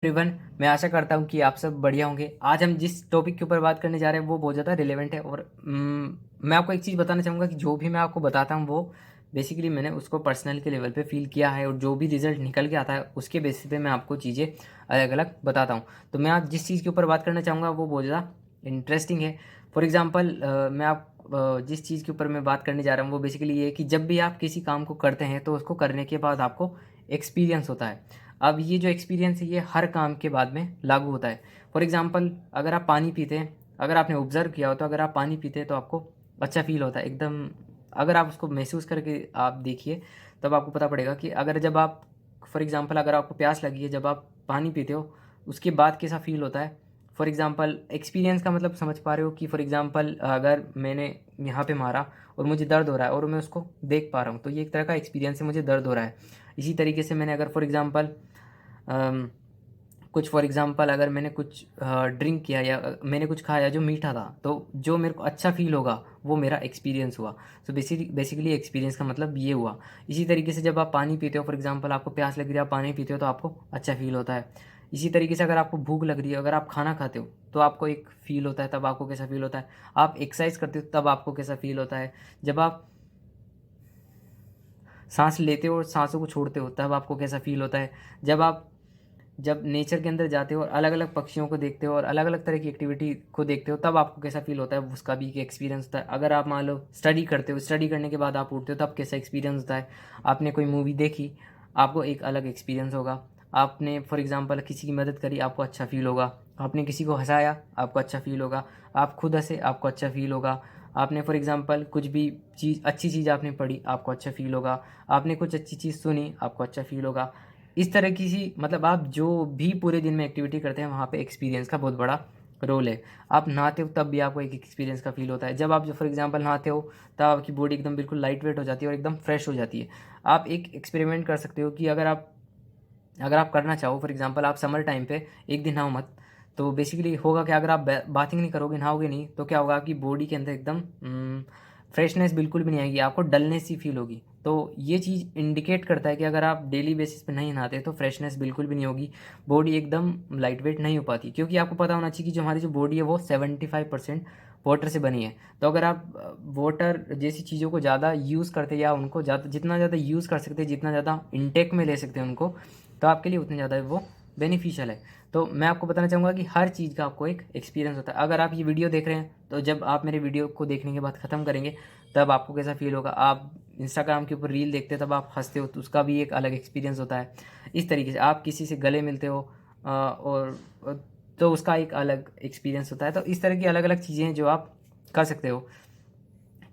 Everyone, मैं आशा करता हूँ कि आप सब बढ़िया होंगे। आज हम जिस टॉपिक के ऊपर बात करने जा रहे हैं वो बहुत ज़्यादा रिलेवेंट है और मैं आपको एक चीज़ बताना चाहूँगा कि जो भी मैं आपको बताता हूँ वो बेसिकली मैंने उसको पर्सनल के लेवल पे फील किया है और जो भी रिजल्ट निकल के आता है उसके बेसिस पे मैं आपको चीज़ें अलग अलग बताता हूँ। तो मैं आज जिस चीज़ के ऊपर बात करना चाहूँगा वो बहुत ज़्यादा इंटरेस्टिंग है। फॉर एग्ज़ाम्पल मैं आप जिस चीज़ के ऊपर मैं बात करने जा रहा हूँ वो बेसिकली ये है कि जब भी आप किसी काम को करते हैं तो उसको करने के बाद आपको एक्सपीरियंस होता है। अब ये जो एक्सपीरियंस है ये हर काम के बाद में लागू होता है। फॉर एग्ज़ाम्पल अगर आप पानी पीते हैं, अगर आपने ऑब्ज़र्व किया हो तो अगर आप पानी पीते हैं तो आपको अच्छा फ़ील होता है एकदम। अगर आप उसको महसूस करके आप देखिए तब आपको पता पड़ेगा कि अगर जब आप फॉर एग्ज़ाम्पल अगर आपको प्यास लगी है, जब आप पानी पीते हो उसके बाद कैसा फ़ील होता है। फॉर एग्ज़ाम्पल एक्सपीरियंस का मतलब समझ पा रहे हो कि फॉर एग्ज़ाम्पल अगर मैंने यहाँ पे मारा और मुझे दर्द हो रहा है और मैं उसको देख पा रहा हूँ तो ये एक तरह का एक्सपीरियंस है, मुझे दर्द हो रहा है। इसी तरीके से मैंने अगर फॉर एग्ज़ाम्पल कुछ फॉर एग्ज़ाम्पल अगर मैंने कुछ ड्रिंक किया या मैंने कुछ खाया जो मीठा था, तो जो मेरे को अच्छा फ़ील होगा, वो मेरा एक्सपीरियंस हुआ। सो बेसिकली एक्सपीरियंस का मतलब ये हुआ। इसी तरीके से जब आप पानी पीते हो, फॉर एग्ज़ाम्पल आपको प्यास लग रही है, आप पानी पीते हो तो आपको अच्छा फ़ील होता है। इसी तरीके से अगर आपको भूख लग रही है, अगर आप खाना खाते हो, तो आपको एक फ़ील होता है, तब आपको कैसा फ़ील होता है। आप एक्सरसाइज़ करते हो, तब आपको कैसा फ़ील होता है। जब आप साँस लेते हो और साँसों को छोड़ते हो, तब आपको कैसा फ़ील होता है। जब नेचर के अंदर जाते हो और अलग-अलग पक्षियों को देखते हो और अलग-अलग तरह की एक्टिविटी को देखते हो, तब आपको कैसा फ़ील होता है, उसका भी एक एक्सपीरियंस होता है। अगर आप मान लो स्टडी करते हो, स्टडी करने के बाद आप उठते हो, तब कैसा एक्सपीरियंस होता है। आपने कोई मूवी देखी, आपको एक अलग एक्सपीरियंस होगा। आपने फॉर एग्ज़ाम्पल किसी की मदद करी, आपको अच्छा फ़ील होगा। आपने किसी को हँसाया, आपको अच्छा फ़ील होगा। आप खुद हँसे, आपको अच्छा फ़ील होगा। आपने फॉर एग्ज़ाम्पल कुछ भी अच्छी चीज़ आपने पढ़ी, आपको अच्छा फ़ील होगा। आपने कुछ अच्छी चीज़ सुनी, आपको अच्छा फ़ील होगा। इस तरह की सी मतलब आप जो भी पूरे दिन में एक्टिविटी करते हैं वहाँ पे एक्सपीरियंस का बहुत बड़ा रोल है। आप नहाते हो तब भी आपको एक एक्सपीरियंस का फ़ील होता है। जब आप जो फॉर एग्ज़ाम्पल नहाते हो तब आपकी बॉडी एकदम बिल्कुल लाइट वेट हो जाती है और एकदम फ्रेश हो जाती है। आप एक एक्सपेरिमेंट कर सकते हो कि अगर आप करना चाहो, फॉर एग्ज़ाम्पल आप समर टाइम पे एक दिन नहाओ मत, तो बेसिकली होगा क्या, अगर आप बाथिंग नहीं करोगे, नहाओगे नहीं, तो क्या होगा, आपकी बॉडी के अंदर एकदम फ्रेशनेस बिल्कुल भी नहीं आएगी, आपको डलनेस सी फील होगी। तो ये चीज़ इंडिकेट करता है कि अगर आप डेली बेसिस पे नहीं नहाते तो फ्रेशनेस बिल्कुल भी नहीं होगी, बॉडी एकदम लाइट वेट नहीं हो पाती। क्योंकि आपको पता होना चाहिए कि जो हमारी जो बॉडी है वो 75% वाटर से बनी है। तो अगर आप वाटर जैसी चीज़ों को ज़्यादा यूज़ करते हैं या उनको ज़्यादा जितना ज़्यादा यूज़ कर सकते हैं, जितना ज़्यादा इंटेक में ले सकते हैं उनको, तो आपके लिए उतने ज़्यादा वो बेनिफिशियल है। तो मैं आपको बताना चाहूँगा कि हर चीज़ का आपको एक एक्सपीरियंस होता है। अगर आप ये वीडियो देख रहे हैं तो जब आप मेरे वीडियो को देखने के बाद ख़त्म करेंगे तब आपको कैसा फ़ील होगा। आप इंस्टाग्राम के ऊपर रील देखते हो तब आप हँसते हो तो उसका भी एक अलग एक्सपीरियंस होता है। इस तरीके से आप किसी से गले मिलते हो तो उसका एक अलग एक्सपीरियंस होता है। तो इस तरह की अलग-अलग चीज़ें हैं जो आप कर सकते हो।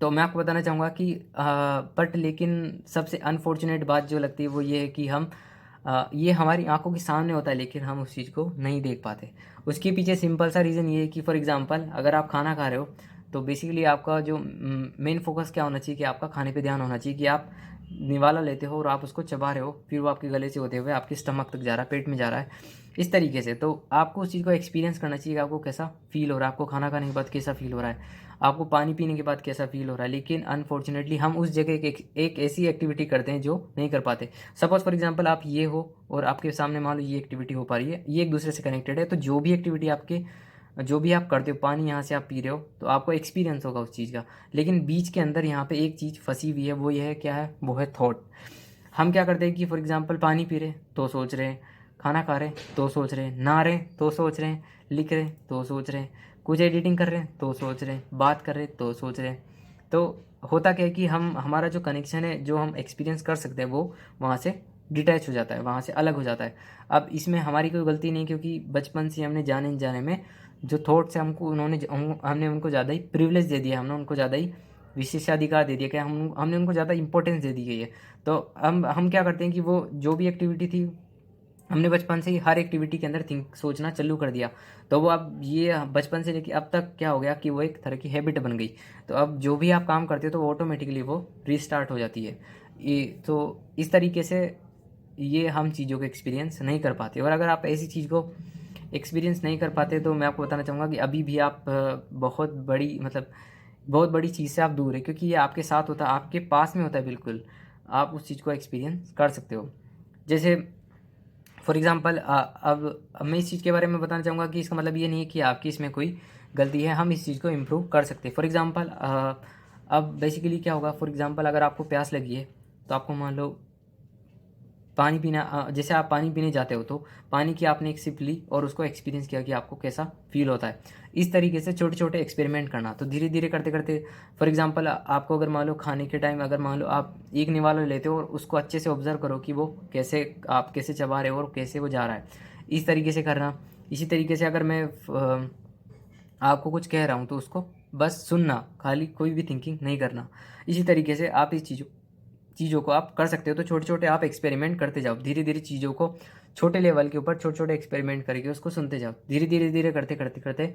तो मैं आपको बताना चाहूँगा कि बट लेकिन सबसे अनफॉर्चुनेट बात जो लगती है वो ये है कि ये हमारी आँखों के सामने होता है लेकिन हम उस चीज़ को नहीं देख पाते। उसके पीछे सिंपल सा रीज़न ये है कि फॉर एग्ज़ाम्पल अगर आप खाना खा रहे हो तो बेसिकली आपका जो मेन फ़ोकस क्या होना चाहिए कि आपका खाने पे ध्यान होना चाहिए कि आप निवाला लेते हो और आप उसको चबा रहे हो, फिर वो आपके गले से होते हुए आपके स्टमक तक जा रहा है, पेट में जा रहा है, इस तरीके से। तो आपको उस चीज़ को एक्सपीरियंस करना चाहिए कि आपको कैसा फ़ील हो रहा है, आपको खाना खाने के बाद कैसा फ़ील हो रहा है, आपको पानी पीने के बाद कैसा फ़ील हो रहा है। लेकिन अनफॉर्चुनेटली हम उस जगह एक ऐसी एक्टिविटी करते हैं जो नहीं कर पाते। सपोज़ फॉर एग्ज़ाम्पल आप ये हो और आपके सामने मान लो ये एक्टिविटी हो पा रही है, ये एक दूसरे से कनेक्टेड है, तो जो भी आप करते हो, पानी यहाँ से आप पी रहे हो, तो आपको एक्सपीरियंस होगा उस चीज़ का। लेकिन बीच के अंदर यहाँ पे एक चीज़ फँसी हुई है, वो ये है, क्या है? वो है थॉट। हम क्या करते हैं कि फॉर एग्ज़ाम्पल पानी पी रहे हैं, तो सोच रहे हैं, खाना खा रहे हैं, तो सोच रहे हैं, नहा रहे हैं, तो सोच रहे हैं, लिख रहे हैं, तो सोच रहे हैं, कुछ एडिटिंग कर रहे हैं, तो सोच रहे हैं, बात कर रहे हैं, तो सोच रहे हैं। तो होता क्या है कि हमारा जो कनेक्शन है, जो हम एक्सपीरियंस कर सकते हैं, वो वहाँ से डिटैच हो जाता है, वहाँ से अलग हो जाता है। अब इसमें हमारी कोई गलती नहीं, क्योंकि बचपन से हमने जाने-अनजाने में जो थॉट्स हैं हमको उन्होंने हमने उनको ज़्यादा ही प्रिविलेज दे दिया, हमने उनको ज़्यादा ही विशेषाधिकार दे दिया, क्या हमने उनको ज़्यादा इंपॉर्टेंस दे दी गई है। तो हम क्या करते हैं कि वो जो भी एक्टिविटी थी, हमने बचपन से ही हर एक्टिविटी के अंदर थिंक सोचना चालू कर दिया। तो वो अब ये बचपन से लेके अब तक क्या हो गया कि वो एक तरह की हैबिट बन गई। तो अब जो भी आप काम करते हो तो ऑटोमेटिकली वो रीस्टार्ट हो जाती है। ये तो इस तरीके से ये हम चीज़ों को एक्सपीरियंस नहीं कर पाते, और अगर आप ऐसी चीज़ को एक्सपीरियंस नहीं कर पाते तो मैं आपको बताना चाहूँगा कि अभी भी आप बहुत बड़ी चीज़ से आप दूर है, क्योंकि ये आपके साथ होता है, आपके पास में होता है बिल्कुल। आप उस चीज़ को एक्सपीरियंस कर सकते हो। जैसे फॉर एग्ज़ाम्पल अब मैं इस चीज़ के बारे में बताना चाहूँगा कि इसका मतलब ये नहीं है कि आपकी इसमें कोई गलती है, हम इस चीज़ को इम्प्रूव कर सकते हैं। फॉर एग्ज़ाम्पल अब बेसिकली क्या होगा, फॉर एग्ज़ाम्पल अगर आपको प्यास लगी है तो आपको मान लो पानी पीना, जैसे आप पानी पीने जाते हो तो पानी की आपने एक सिप ली और उसको एक्सपीरियंस किया कि आपको कैसा फील होता है। इस तरीके से छोटे छोटे एक्सपेरिमेंट करना, तो धीरे धीरे करते करते फॉर एग्जांपल आपको अगर मान लो खाने के टाइम अगर मान लो आप एक निवाला लेते हो और उसको अच्छे से ऑब्जर्व करो कि वो कैसे आप कैसे चबा रहे हो और कैसे वो जा रहा है, इस तरीके से करना। इसी तरीके से अगर मैं आपको कुछ कह रहा हूँ तो उसको बस सुनना, खाली कोई भी थिंकिंग नहीं करना। इसी तरीके से आप इस चीज़ों को आप कर सकते हो। तो छोटे छोटे आप एक्सपेरिमेंट करते जाओ, धीरे धीरे चीज़ों को छोटे लेवल के ऊपर छोटे छोटे एक्सपेरिमेंट करके उसको सुनते जाओ, धीरे धीरे धीरे करते करते करते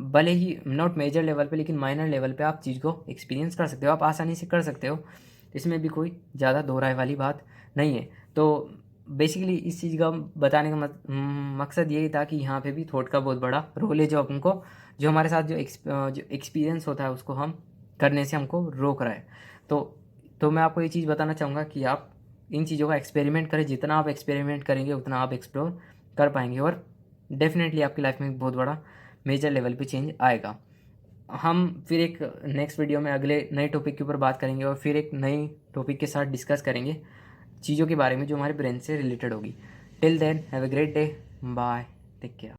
भले ही नॉट मेजर लेवल पे लेकिन माइनर लेवल पे आप चीज़ को एक्सपीरियंस कर सकते हो, आप आसानी से कर सकते हो। इसमें भी कोई ज़्यादा दो राय वाली बात नहीं है। तो बेसिकली इस चीज़ का बताने का मकसद यही था कि यहाँ पे भी थॉट का बहुत बड़ा रोल है, जो हमको जो हमारे साथ जो एक्सपीरियंस होता है उसको हम करने से हमको रोक रहा है। तो मैं आपको ये चीज़ बताना चाहूँगा कि आप इन चीज़ों का एक्सपेरिमेंट करें, जितना आप एक्सपेरिमेंट करेंगे उतना आप एक्सप्लोर कर पाएंगे और डेफिनेटली आपकी लाइफ में बहुत बड़ा मेजर लेवल पे चेंज आएगा। हम फिर एक नेक्स्ट वीडियो में अगले नए टॉपिक के ऊपर बात करेंगे और फिर एक नई टॉपिक के साथ डिस्कस करेंगे चीज़ों के बारे में जो हमारे ब्रेन से रिलेटेड होगी। Till then have a great day, bye, take care.